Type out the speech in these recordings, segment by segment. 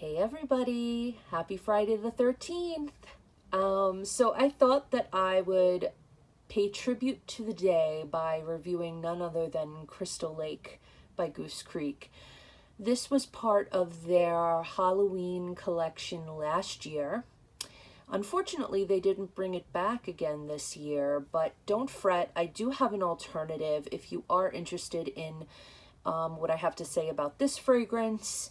Hey everybody, happy Friday the 13th. So I thought that I would pay tribute to the day by reviewing none other than Crystal Lake by Goose Creek. This was part of their Halloween collection last year. Unfortunately, they didn't bring it back again this year, but don't fret, I do have an alternative if you are interested in what I have to say about this fragrance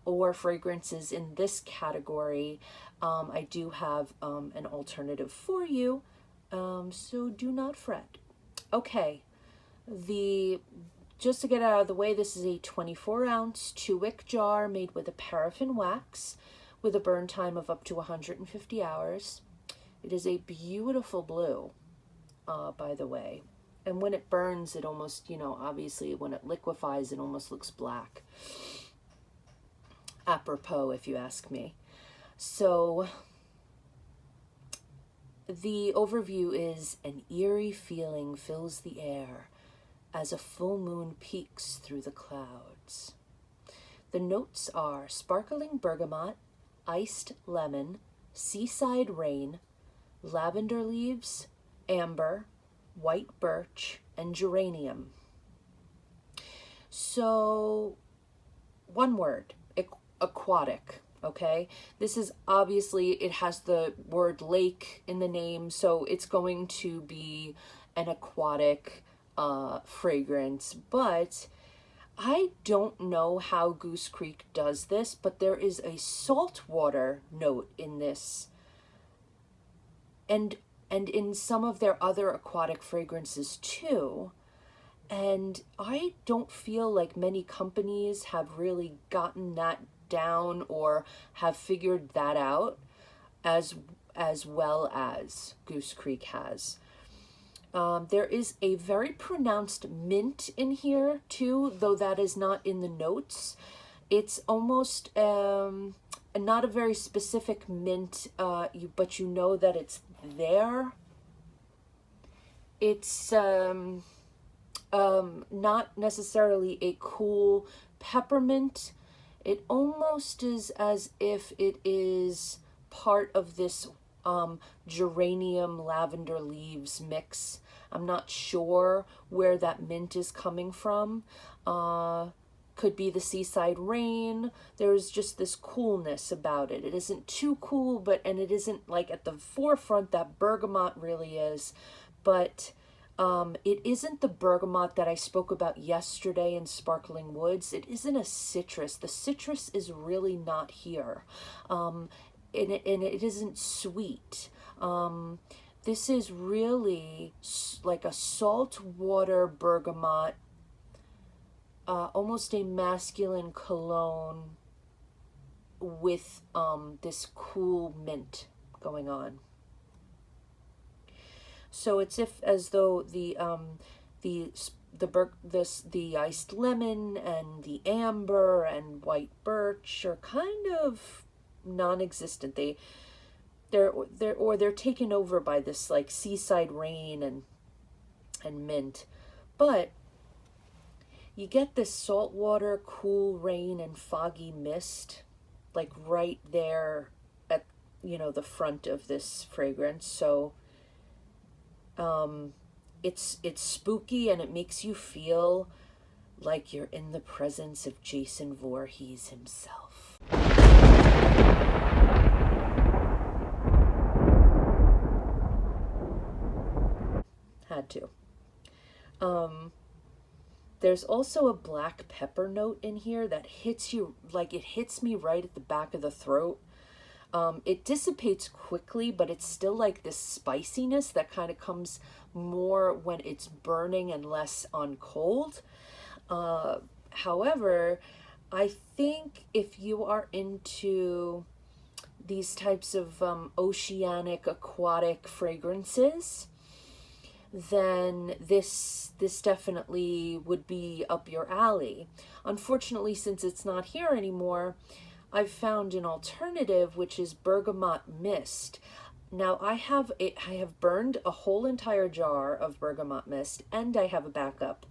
or fragrances in this category. I do have an alternative for you, so do not fret. Okay, just to get out of the way, this is a 24-ounce 2-wick jar made with a paraffin wax with a burn time of up to 150 hours. It is a beautiful blue, by the way. And when it burns, it almost, obviously when it liquefies, it almost looks black. Apropos, if you ask me. So the overview is: an eerie feeling fills the air as a full moon peeks through the clouds. The notes are sparkling bergamot, iced lemon, seaside rain, lavender leaves, amber, white birch, and geranium. So, one word, aquatic, okay? This is obviously, it has the word lake in the name, so it's going to be an aquatic fragrance, but I don't know how Goose Creek does this, but there is a saltwater note in this, and in some of their other aquatic fragrances too. And I don't feel like many companies have really gotten that down or have figured that out as well as Goose Creek has. There is a very pronounced mint in here too, though that is not in the notes. It's almost not a very specific mint, but you know that it's there. It's not necessarily a cool peppermint. It almost is as if it is part of this geranium lavender leaves mix. I'm not sure where that mint is coming from. Could be the seaside rain. There's just this coolness about it. It isn't too cool, and it isn't like at the forefront that bergamot really is, but it isn't the bergamot that I spoke about yesterday in Sparkling Woods. It isn't a citrus. The citrus is really not here. And it isn't sweet. This is really like a saltwater bergamot, almost a masculine cologne with this cool mint going on. So it's as though the iced lemon and the amber and white birch are kind of non-existent. They're taken over by this like seaside rain and mint, but you get this saltwater, cool rain and foggy mist, like right there at the front of this fragrance. So it's spooky, and it makes you feel like you're in the presence of Jason Voorhees himself. Had to. There's also a black pepper note in here that hits you, like it hits me right at the back of the throat. It dissipates quickly, but it's still like this spiciness that kind of comes more when it's burning and less on cold. However, I think if you are into these types of oceanic aquatic fragrances, then this definitely would be up your alley. Unfortunately, since it's not here anymore, I've found an alternative, which is Bergamot Mist. Now I have burned a whole entire jar of Bergamot Mist, and I have a backup.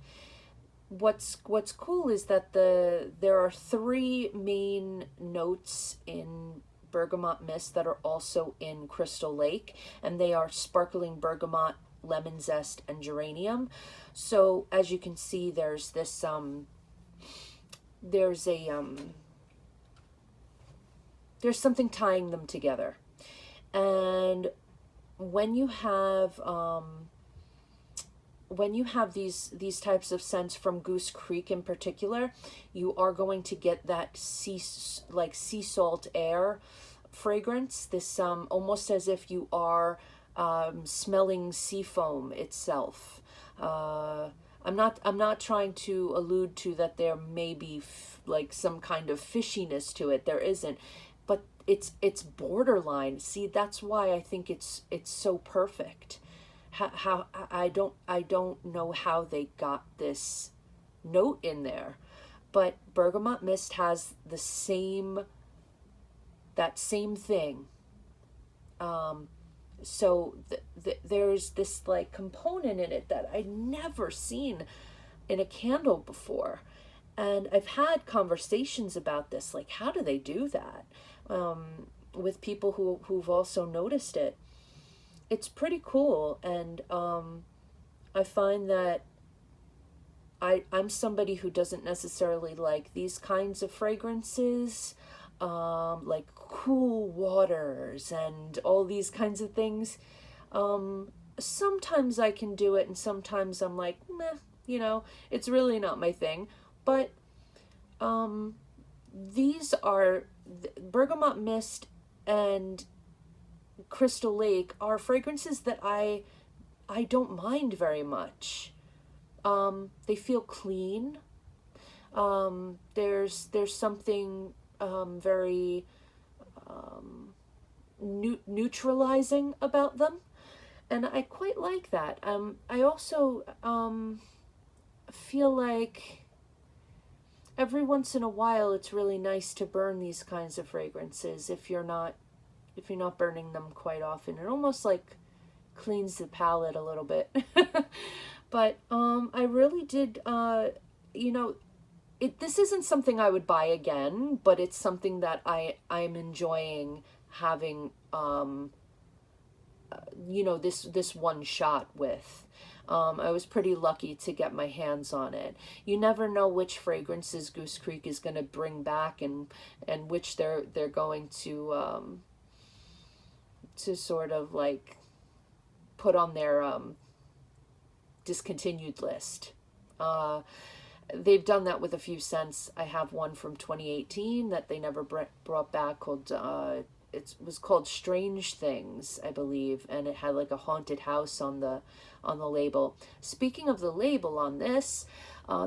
what's cool is that there are 3 main notes in Bergamot Mist that are also in Crystal Lake, and they are sparkling bergamot, lemon zest, and geranium. So as you can see, there's this there's something tying them together. And when you have these types of scents from Goose Creek in particular, you are going to get that sea salt air fragrance. This almost as if you are smelling sea foam itself. I'm not trying to allude to that there may be like some kind of fishiness to it. There isn't, but it's borderline. See, that's why I think it's so perfect. How I don't know how they got this note in there, but Bergamot Mist has that same thing. So there's this like component in it that I'd never seen in a candle before, and I've had conversations about this, like how do they do that, with people who've also noticed it. It's pretty cool, and I find that I'm somebody who doesn't necessarily like these kinds of fragrances, like cool waters and all these kinds of things. Sometimes I can do it, and sometimes I'm like, meh, it's really not my thing. But these are Bergamot Mist and Crystal Lake are fragrances that I don't mind very much. They feel clean. There's something very neutralizing about them, and I quite like that. I also feel like every once in a while it's really nice to burn these kinds of fragrances if you're not burning them quite often. It almost like cleans the palate a little bit. But I really did, this isn't something I would buy again, but it's something that I'm enjoying having, this one shot with. I was pretty lucky to get my hands on it. You never know which fragrances Goose Creek is going to bring back, and which they're going to sort of like put on their discontinued list. They've done that with a few scents. I have one from 2018 that they never brought back called it was called Strange Things, I believe, and it had like a haunted house on the label. Speaking of the label on this,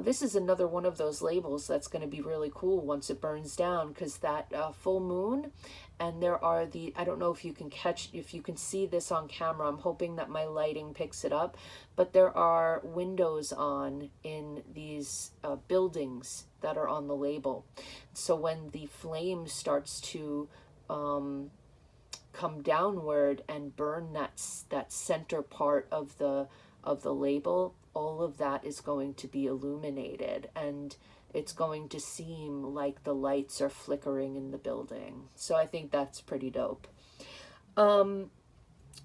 this is another one of those labels that's going to be really cool once it burns down, because that full moon, and there are I don't know if you can see this on camera. I'm hoping that my lighting picks it up, but there are windows on in these buildings that are on the label. So when the flame starts to come downward and burn that center part of the label, all of that is going to be illuminated, and it's going to seem like the lights are flickering in the building. So I think that's pretty dope.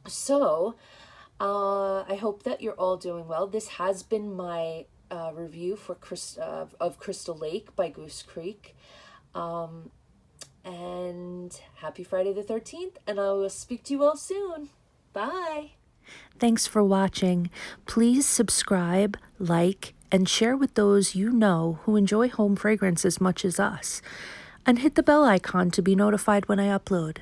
So I hope that you're all doing well. This has been my review for of Crystal Lake by Goose Creek. And happy Friday the 13th, and I will speak to you all soon. Bye. Thanks for watching. Please subscribe, like, and share with those you know who enjoy home fragrance as much as us. And hit the bell icon to be notified when I upload.